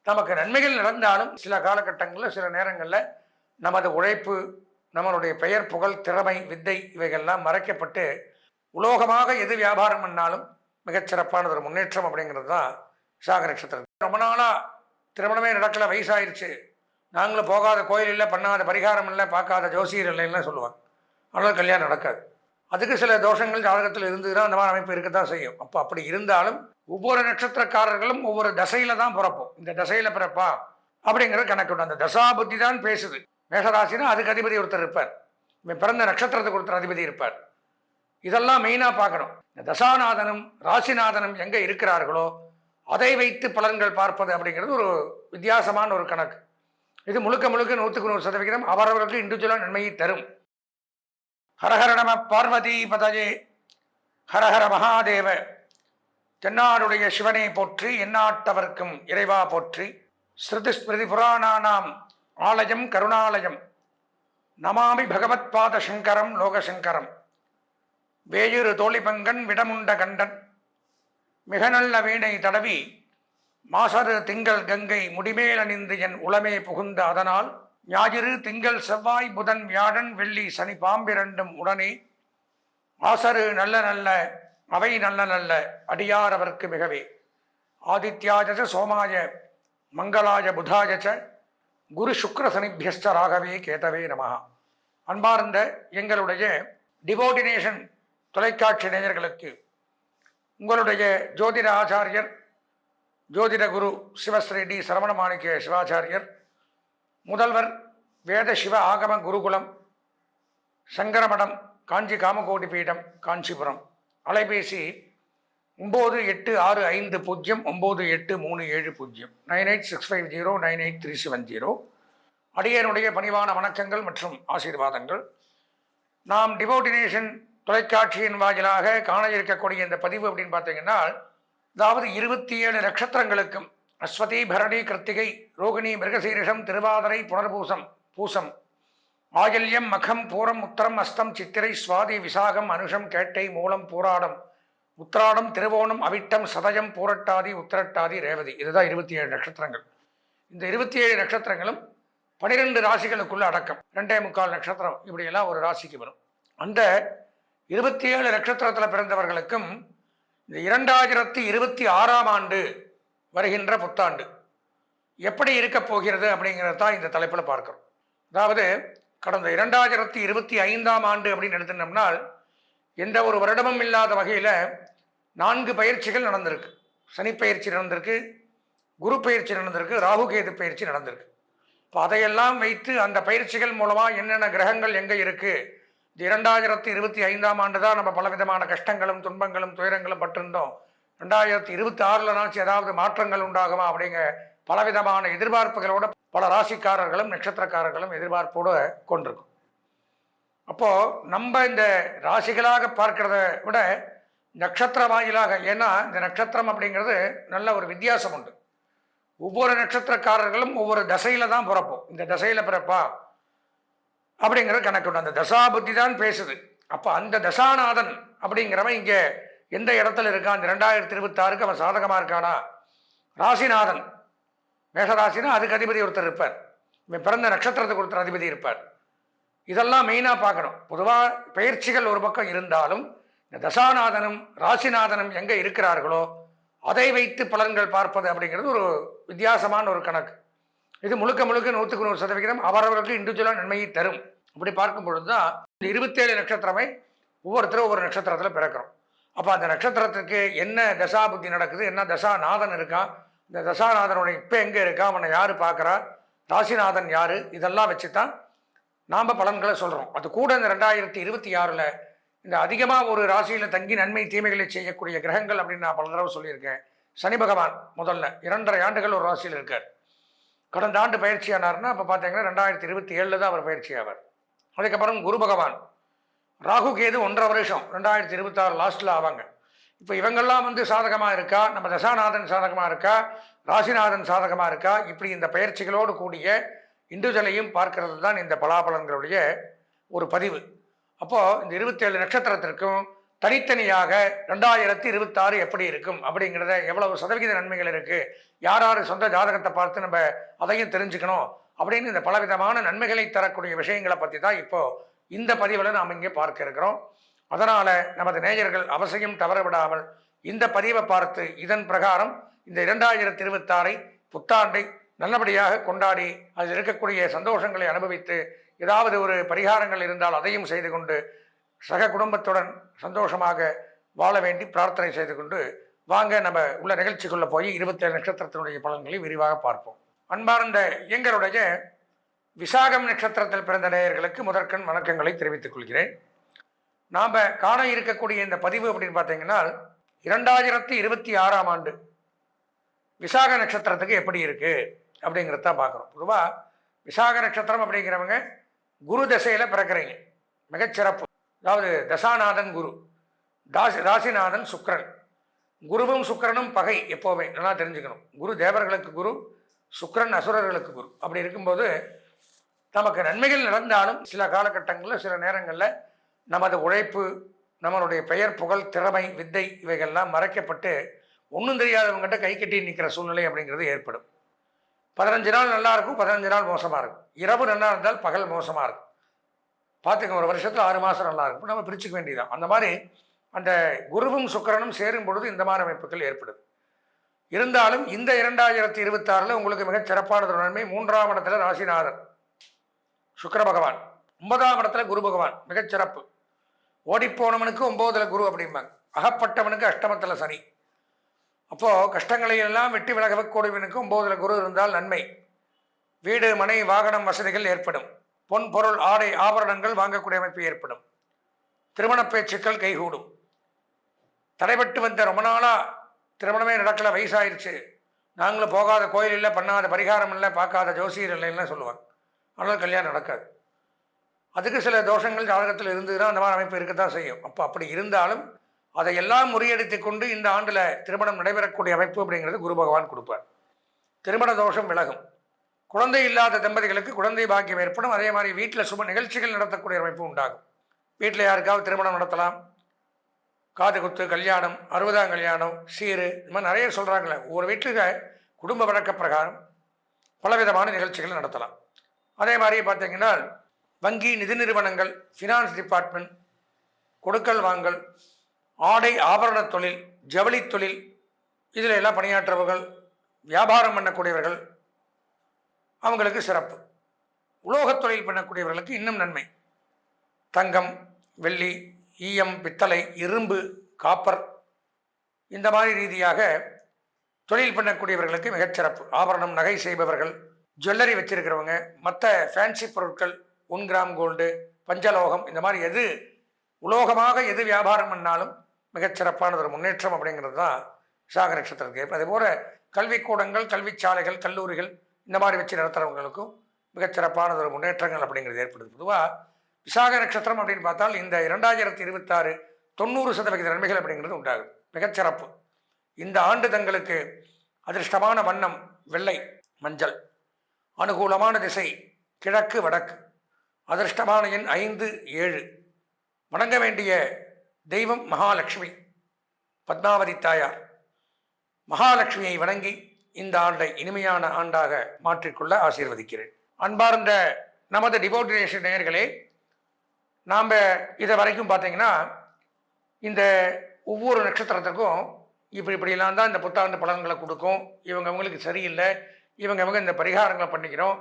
நமக்கு நன்மைகள் நடந்தாலும் சில காலகட்டங்களில் சில நேரங்களில் நமது உழைப்பு, நம்மளுடைய பெயர், புகழ், திறமை, வித்தை இவைகள்லாம் மறைக்கப்பட்டு உலோகமாக எது வியாபாரம் பண்ணாலும் மிகச்சிறப்பான ஒரு முன்னேற்றம் அப்படிங்கிறது தான் விசாக நட்சத்திரம். ரொம்ப நாளாக திருமணமே நடக்கலை, வயசாயிருச்சு, நாங்களும் போகாத கோயில் இல்லை, பண்ணாத பரிகாரம் இல்லை, பார்க்காத ஜோசியர் இல்லைன்னா சொல்லுவாங்க. ஆனால் கல்யாணம் நடக்காது. அதுக்கு சில தோஷங்கள் ஜாதகத்தில் இருந்ததுன்னா அந்த மாதிரி அமைப்பு இருக்க தான் செய்யும். அப்போ அப்படி இருந்தாலும் ஒவ்வொரு நட்சத்திரக்காரர்களும் ஒவ்வொரு தசையில தான் பிறப்போம். இந்த தசையில பிறப்பா அப்படிங்கிறது கணக்கு. அந்த தசா புத்தி தான் பேசுது. மேஷராசினா அதுக்கு அதிபதி ஒருத்தர் இருப்பார், பிறந்த நட்சத்திரத்துக்கு ஒருத்தர் அதிபதி இருப்பார். இதெல்லாம் மெயினாக பார்க்கணும். இந்த தசாநாதனும் ராசிநாதனும் எங்கே இருக்கிறார்களோ அதை வைத்து பலன்கள் பார்ப்பது அப்படிங்கிறது ஒரு வித்தியாசமான ஒரு கணக்கு. இது முழுக்க 100% அவரவர்களுக்கு இண்டிவிஜுவலாக நன்மையை தரும். ஹரஹர நம பார்வதி பதஜே, ஹரஹர மகாதேவ. தென்னாடுடைய சிவனை போற்றி, எந்நாட்டவர்க்கும் இறைவா போற்றி. ஸ்ருதி ஸ்மிருதி புராணானாம் ஆலயம் கருணாலயம், நமாமி பகவத் பாத சங்கரம் லோகசங்கரம். வேயுறு தோழிபங்கன் விடமுண்ட கண்டன், மிக நல்ல வீணை தடவி மாசரு திங்கள் கங்கை முடிமேல் அணிந்து என் உளமே புகுந்த அதனால், ஞாயிறு திங்கள் செவ்வாய் புதன் வியாழன் வெள்ளி சனி பாம்பிரண்டும் உடனே, ஆசரு நல்ல நல்ல அவை நல்ல நல்ல அடியார் அவர்க்கு மிகவே. ஆதித்யாஜ சோமாய மங்களாய புதாயச்ச குரு சுக்ர சனிபியஸ்ச ராகவே கேதவே நமஹ. அன்பார்ந்த எங்களுடைய டிவோட்டினேஷன் தொலைக்காட்சி நேயர்களுக்கு உங்களுடைய ஜோதிட ஆச்சாரியர் ஜோதிட குரு சிவஸ்ரீ டி சரவண மாணிக்க சிவாச்சாரியர், முதல்வர் வேத சிவ ஆகம குருகுலம், சங்கரமடம், காஞ்சி காமகோடி பீடம், காஞ்சிபுரம். அலைபேசி 9865098370 9865098370. அடியனுடைய பணிவான வணக்கங்கள் மற்றும் ஆசீர்வாதங்கள். நாம் டிவோட்டினேஷன் தொலைக்காட்சியின் வாயிலாக காண இருக்கக்கூடிய இந்த பதிவு அப்படின்னு பார்த்தீங்கன்னா, அதாவது 27 நட்சத்திரங்களுக்கும் அஸ்வதி பரணி கிருத்திகை ரோகிணி மிருகசீரிஷம் திருவாதிரை புனர்பூசம் பூசம் ஆயில்யம் மகம் பூரம் உத்தரம் அஸ்தம் சித்திரை சுவாதி விசாகம் அனுஷம் கேட்டை மூலம் பூராடம் உத்திராடம் திருவோணம் அவிட்டம் சதயம் பூரட்டாதி உத்திரட்டாதி ரேவதி. இதுதான் 27 நட்சத்திரங்கள். இந்த 27 நட்சத்திரங்களும் 12 ராசிகளுக்குள்ள அடக்கம். 2.25 நட்சத்திரம் இப்படியெல்லாம் ஒரு ராசிக்கு வரும். அந்த 27 நட்சத்திரத்தில் பிறந்தவர்களுக்கும் இந்த 2026ஆம் ஆண்டு வருகின்ற புத்தாண்டு எப்படி இருக்க போகிறது அப்படிங்கிறது தான் இந்த தலைப்பில் பார்க்கிறோம். அதாவது கடந்த 2025ஆம் ஆண்டு அப்படின்னு எடுத்துட்டோம்னால், எந்த ஒரு வருடமும் இல்லாத வகையில் 4 பயிற்சிகள் நடந்திருக்கு. சனி பயிற்சி நடந்திருக்கு, குரு பயிற்சி நடந்திருக்கு, ராகு கேது பயிற்சி நடந்திருக்கு. இப்போ அதையெல்லாம் வைத்து அந்த பயிற்சிகள் மூலமாக என்னென்ன கிரகங்கள் எங்கே இருக்குது, இந்த 2025ஆம் ஆண்டு தான் நம்ம பலவிதமான கஷ்டங்களும் துன்பங்களும் துயரங்களும் பட்டிருந்தோம், 2026 ஏதாவது மாற்றங்கள் உண்டாகுமா அப்படிங்கிற பலவிதமான எதிர்பார்ப்புகளோட பல ராசிக்காரர்களும் நட்சத்திரக்காரர்களும் எதிர்பார்ப்போடு கொண்டிருக்கும். அப்போது நம்ம இந்த ராசிகளாக பார்க்கிறத விட நட்சத்திர வாயிலாக, ஏன்னா இந்த நட்சத்திரம் அப்படிங்கிறது நல்ல ஒரு வித்தியாசம் உண்டு. ஒவ்வொரு நட்சத்திரக்காரர்களும் ஒவ்வொரு தசையில் தான் பிறப்போம். இந்த தசையில் பிறப்பா அப்படிங்கிற கணக்கு உண்டு. அந்த தசா புத்தி தான் பேசுது. அப்போ அந்த தசாநாதன் அப்படிங்கிறவன் இங்கே எந்த இடத்துல இருக்கான், இந்த 2026க்கு அவன் சாதகமாக இருக்கானா? ராசிநாதன், மேஷராசினா அதுக்கு அதிபதி ஒருத்தர் இருப்பார், பிறந்த நட்சத்திரத்துக்கு ஒருத்தர் அதிபதி இருப்பார். இதெல்லாம் மெயினாக பார்க்கணும். பொதுவாக பயிற்சிகள் ஒரு பக்கம் இருந்தாலும் இந்த தசாநாதனும் ராசிநாதனும் எங்கே இருக்கிறார்களோ அதை வைத்து பலன்கள் பார்ப்பது அப்படிங்கிறது ஒரு வித்தியாசமான ஒரு கணக்கு. இது முழுக்க 100% அவரவர்களுக்கு இண்டிவிஜுவலாக நன்மையை தரும். அப்படி பார்க்கும் பொழுது தான் இந்த 27 நட்சத்திரமே ஒவ்வொருத்தரும் ஒவ்வொரு நட்சத்திரத்தில் பிறக்கிறோம். அப்போ அந்த நட்சத்திரத்துக்கு என்ன தசா புத்தி நடக்குது, என்ன தசாநாதன் இருக்கான், இந்த தசாநாதனுடைய இப்போ எங்கே இருக்கா, அவனை யார் பார்க்குறா, ராசிநாதன் யார், இதெல்லாம் வச்சு தான் நாம் பலன்களை சொல்கிறோம். அது கூட இந்த 2026 இந்த அதிகமாக ஒரு ராசியில் தங்கி நன்மை தீமைகளை செய்யக்கூடிய கிரகங்கள் அப்படின்னு நான் பல தடவை சொல்லியிருக்கேன். சனி பகவான் முதல்ல 2.5 ஆண்டுகள் ஒரு ராசியில் இருக்கார். கடந்த ஆண்டு பயிற்சியானார்னா இப்போ பார்த்தீங்கன்னா 2027 தான் அவர் பயிற்சி ஆவார். அதுக்கப்புறம் குரு பகவான், ராகு கேது 1.5 வருஷம் 2026 லாஸ்ட்டில் ஆவாங்க. இப்போ இவங்கெல்லாம் சாதகமாக இருக்கா, நம்ம தசாநாதன் சாதகமாக இருக்கா, ராசிநாதன் சாதகமாக இருக்கா, இப்படி இந்த பயிற்சிகளோடு கூடிய இண்டிவிஜுவலையும் பார்க்கறது தான் இந்த பலாபலன்களுடைய ஒரு பதிவு. அப்போது இந்த 27 நட்சத்திரத்திற்கும் தனித்தனியாக 2026 எப்படி இருக்கும் அப்படிங்கிறத, எவ்வளவு சதவிகித நன்மைகள் இருக்குது, யார் யார் சொந்த ஜாதகத்தை பார்த்து நம்ம அதையும் தெரிஞ்சுக்கணும் அப்படின்னு இந்த பலவிதமான நன்மைகளை தரக்கூடிய விஷயங்களை பற்றி தான் இப்போது இந்த பதிவில் நாம் இங்கே பார்க்க இருக்கிறோம். அதனால் நமது நேயர்கள் அவசியம் தவறவிடாமல் இந்த பதிவை பார்த்து இதன் பிரகாரம் இந்த 2026 புத்தாண்டை நல்லபடியாக கொண்டாடி அதில் இருக்கக்கூடிய சந்தோஷங்களை அனுபவித்து, ஏதாவது ஒரு பரிகாரங்கள் இருந்தால் அதையும் செய்து கொண்டு சக குடும்பத்துடன் சந்தோஷமாக வாழ வேண்டி பிரார்த்தனை செய்து கொண்டு வாங்க நம்ம உள்ள நிகழ்ச்சிக்குள்ளே போய் 27 நட்சத்திரத்தினுடைய பலன்களை விரிவாக பார்ப்போம். அன்பார்ந்த எங்களுடைய விசாகம் நட்சத்திரத்தில் பிறந்த நேயர்களுக்கு முதற்கண் வணக்கங்களை தெரிவித்துக் கொள்கிறேன். நாம் காண இருக்கக்கூடிய இந்த பதிவு அப்படின்னு பார்த்தீங்கன்னா 2026ஆம் ஆண்டு விசாக நட்சத்திரத்துக்கு எப்படி இருக்குது அப்படிங்கிறத பார்க்குறோம். பொதுவாக விசாக நட்சத்திரம் அப்படிங்கிறவங்க குரு தசையில் பிறக்கிறீங்க, மிகச்சிறப்பு. அதாவது தசாநாதன் குரு, ராசிநாதன் சுக்கிரன். குருவும் சுக்கிரனும் பகை எப்போவுமே நல்லா தெரிஞ்சுக்கணும். குரு தேவர்களுக்கு குரு, சுக்கிரன் அசுரர்களுக்கு குரு. அப்படி இருக்கும்போது நமக்கு நன்மைகள் நடந்தாலும் சில காலகட்டங்களில் சில நேரங்களில் நமது உழைப்பு, நம்மளுடைய பெயர் புகழ் திறமை வித்தை இவைகள்லாம் மறைக்கப்பட்டு ஒன்றும் தெரியாதவங்ககிட்ட கை கட்டி நிற்கிற சூழ்நிலை அப்படிங்கிறது ஏற்படும். 15 நாள் நல்லா இருக்கும், 15 நாள் மோசமாக இருக்கும். இரவு நல்லா இருந்தால் பகல் மோசமாக இருக்கும். பார்த்துக்க, ஒரு வருஷத்தில் 6 மாதம் நல்லா இருக்கும், நம்ம பிரிச்சுக்க வேண்டியதான். அந்த மாதிரி அந்த குருவும் சுக்கிரனும் சேரும் பொழுது இந்த மாதிரி அமைப்புகள் ஏற்படுது. இருந்தாலும் இந்த 2026 உங்களுக்கு மிகச் சிறப்பானது நன்மை. 3ஆம் இடத்துல ராசிநாதன் சுக்கிர பகவான், 9ஆம் இடத்துல குரு பகவான், மிகச்சிறப்பு. ஓடிப்போனவனுக்கு 9ல் குரு அப்படிம்பாங்க, அகப்பட்டவனுக்கு அஷ்டமத்தில் சனி. அப்போது கஷ்டங்களை எல்லாம் வெட்டி விலகக்கூடியவனுக்கு 9ல் குரு இருந்தால் நன்மை. வீடு மனை வாகனம் வசதிகள் ஏற்படும். பொன் பொருள் ஆடை ஆபரணங்கள் வாங்கக்கூடிய அமைப்பு ஏற்படும். திருமண பேச்சுக்கள் கைகூடும். தடைபட்டு வந்த ரொம்ப நாளாக திருமணமே நடக்கலை, வயசாயிருச்சு, நாங்களும் போகாத கோயில் இல்லை, பண்ணாத பரிகாரம் இல்லை, பார்க்காத ஜோசியர் இல்லைன்னா சொல்லுவாங்க. ஆனால் கல்யாணம் நடக்காது. அதுக்கு சில தோஷங்கள் ஜாதகத்தில் இருந்ததுன்னா அந்த மாதிரி அமைப்பு இருக்கத்தான் செய்யும். அப்படி இருந்தாலும் அதையெல்லாம் முறியடித்து கொண்டு இந்த ஆண்டில் திருமணம் நடைபெறக்கூடிய அமைப்பு அப்படிங்கிறது குரு பகவான் கொடுப்பார். திருமண தோஷம் விலகும். குழந்தை இல்லாத தம்பதிகளுக்கு குழந்தை பாக்கியம் ஏற்படும். அதே மாதிரி வீட்டில் சுப நிகழ்ச்சிகள் நடத்தக்கூடிய அமைப்பு உண்டாகும். வீட்டில் யாருக்காவது திருமணம் நடத்தலாம், காது குத்து, கல்யாணம், 60ஆம் கல்யாணம், சீரு, இந்த மாதிரி நிறைய சொல்கிறாங்களே. ஒரு வீட்டுக்கு குடும்ப வழக்க பிரகாரம் பலவிதமான நிகழ்ச்சிகள் நடத்தலாம். அதே மாதிரி பார்த்தீங்கன்னா வங்கி, நிதி நிறுவனங்கள், ஃபினான்ஸ் டிபார்ட்மெண்ட், கொடுக்கல் வாங்கல், ஆடை ஆபரண தொழில், ஜவுளி தொழில், இதில் எல்லாம் பணியாற்றவர்கள், வியாபாரம் பண்ணக்கூடியவர்கள், அவங்களுக்கு சிறப்பு. உலோகத் தொழில் பண்ணக்கூடியவர்களுக்கு இன்னும் நன்மை. தங்கம், வெள்ளி, ஈயம், பித்தளை, இரும்பு, காப்பர், இந்த மாதிரி ரீதியாக தொழில் பண்ணக்கூடியவர்களுக்கு மிகச்சிறப்பு. ஆபரணம் நகை செய்பவர்கள், ஜுவல்லரி வச்சிருக்கிறவங்க, மற்ற ஃபேன்சி பொருட்கள், 1 கிராம் கோல்டு, பஞ்சலோகம், இந்த மாதிரி எது உலோகமாக எது வியாபாரம் பண்ணாலும் மிகச்சிறப்பானது ஒரு முன்னேற்றம் அப்படிங்கிறது தான் விசாக நட்சத்திரத்துக்கு. அதேபோல் கல்விக்கூடங்கள், கல்விச்சாலைகள், கல்லூரிகள் இந்த மாதிரி வச்சு நடத்துகிறவங்களுக்கும் மிகச்சிறப்பானது ஒரு முன்னேற்றங்கள் அப்படிங்கிறது ஏற்படுது. பொதுவாக விசாக நட்சத்திரம் அப்படின்னு பார்த்தால் இந்த 2026 90% நன்மைகள் அப்படிங்கிறது உண்டாகும். மிகச்சிறப்பு. இந்த ஆண்டு தங்களுக்கு அதிர்ஷ்டமான வண்ணம் வெள்ளை, மஞ்சள். அனுகூலமான திசை கிழக்கு வடக்கு. அதிர்ஷ்டமான எண் 5, 7. வணங்க வேண்டிய தெய்வம் மகாலட்சுமி, பத்மாவதி தாயார். மகாலட்சுமியை வணங்கி இந்த ஆண்டை இனிமையான ஆண்டாக மாற்றிக்கொள்ள ஆசீர்வதிக்கிறேன். அன்பார்ந்த நமது டிவோட்டினேஷன் நேயர்களே, நாம் இதை வரைக்கும் பார்த்தீங்கன்னா இந்த ஒவ்வொரு நட்சத்திரத்துக்கும் இப்படிலாம் தான் இந்த புத்தாண்டு பலன்களை கொடுக்கும். இவங்களுக்கு சரியில்லை, இவங்க இந்த பரிகாரங்களை பண்ணிக்கிறோம்,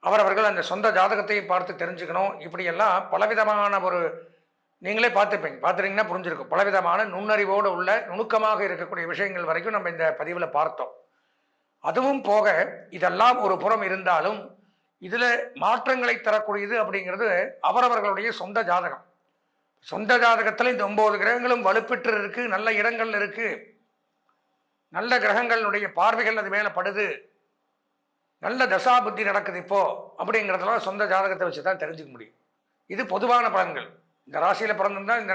அவரவர்கள் அந்த சொந்த ஜாதகத்தையும் பார்த்து தெரிஞ்சுக்கணும். இப்படியெல்லாம் பலவிதமான ஒரு நீங்களே பார்த்துருங்கன்னா புரிஞ்சிருக்கும். பலவிதமான நுண்ணறிவோடு உள்ள நுணுக்கமாக இருக்கக்கூடிய விஷயங்கள் வரைக்கும் நம்ம இந்த பதிவில் பார்த்தோம். அதுவும் போக இதெல்லாம் ஒரு புறம் இருந்தாலும் இதில் மாற்றங்களை தரக்கூடியது அப்படிங்கிறது அவரவர்களுடைய சொந்த ஜாதகம். சொந்த ஜாதகத்தில் இந்த 9 கிரகங்களும் வலுப்பெற்று இருக்குது, நல்ல இடங்கள் இருக்குது, நல்ல கிரகங்களுடைய பார்வைகள் அது மேலே படுது, நல்ல தசா புத்தி நடக்குது இப்போது அப்படிங்கிறதெல்லாம் சொந்த ஜாதகத்தை வச்சு தான் தெரிஞ்சுக்க முடியும். இது பொதுவான பலன்கள். இந்த ராசியில் பிறந்திருந்தால் இந்த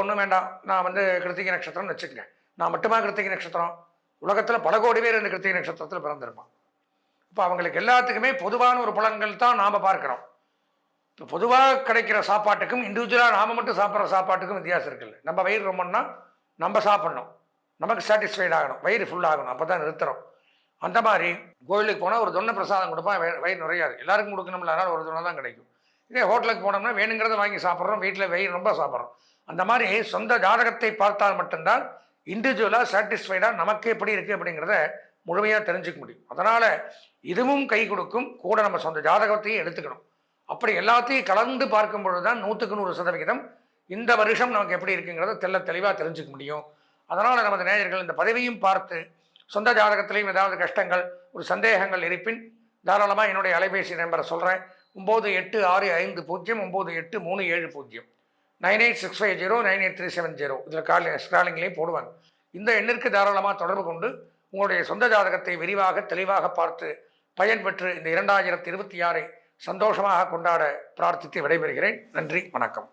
ஒன்றும் வேண்டாம், நான் கிருத்திகை நட்சத்திரம்னு வச்சுக்கங்க. நான் மட்டுமா கிருத்திகை நட்சத்திரம்? உலகத்தில் பல கோடி பேர் இந்த கிருத்திகை நட்சத்திரத்தில் பிறந்திருப்பான். இப்போ அவங்களுக்கு எல்லாத்துக்குமே பொதுவான ஒரு பலன்கள் தான் நாம் பார்க்குறோம். இப்போ பொதுவாக கிடைக்கிற சாப்பாட்டுக்கும் இண்டிவிஜுவலாக நாம் மட்டும் சாப்பிட்ற சாப்பாட்டுக்கும் வித்தியாசம் இருக்குல்ல. நம்ம வயிறு ரொம்பன்னா நம்ம சாப்பிட்ணும், நமக்கு சாட்டிஸ்ஃபைட் ஆகணும், வயிறு ஃபுல் ஆகணும், அப்போ தான் நிறுத்துறோம். அந்த மாதிரி கோயிலுக்கு போனால் ஒரு தொன்னை பிரசாதம் கொடுப்பா, வயிறு நிறையாது. எல்லாருக்கும் கொடுக்கணும்ல, அதனால் ஒரு தொன்னை தான் கிடைக்கும். இதே ஹோட்டலுக்கு போனோம்னா வேணுங்கிறத வாங்கி சாப்பிட்றோம், வீட்டில் வயிறு ரொம்ப சாப்பிட்றோம். அந்த மாதிரி சொந்த ஜாதகத்தை பார்த்தால் மட்டும்தான் இண்டிவிஜுவலாக சாட்டிஸ்ஃபைடாக நமக்கு எப்படி இருக்குது அப்படிங்கிறத முழுமையாக தெரிஞ்சுக்க முடியும். அதனால் இதுவும் கை கொடுக்கும், கூட நம்ம சொந்த ஜாதகத்தையும் எடுத்துக்கணும். அப்படி எல்லாத்தையும் கலந்து பார்க்கும் பொழுது தான் 100க்கு 100% இந்த வருஷம் நமக்கு எப்படி இருக்குங்கிறத தெளிவாக தெரிஞ்சுக்க முடியும். அதனால் நமது நேயர்கள் இந்த பதிவையும் பார்த்து சொந்த ஜாதகத்திலையும் ஏதாவது கஷ்டங்கள், ஒரு சந்தேகங்கள் இருப்பின் தாராளமாக என்னுடைய அலைபேசி நம்பரை சொல்கிறேன். 9865098370 9865098370 இதில் ஸ்க்ராலிங்லேயும் போடுவாங்க. இந்த எண்ணிற்கு தாராளமாக தொடர்பு கொண்டு உங்களுடைய சொந்த ஜாதகத்தை விரிவாக தெளிவாக பார்த்து பயன்பெற்று இந்த 2026 சந்தோஷமாக கொண்டாட பிரார்த்தித்து விடைபெறுகிறேன். நன்றி, வணக்கம்.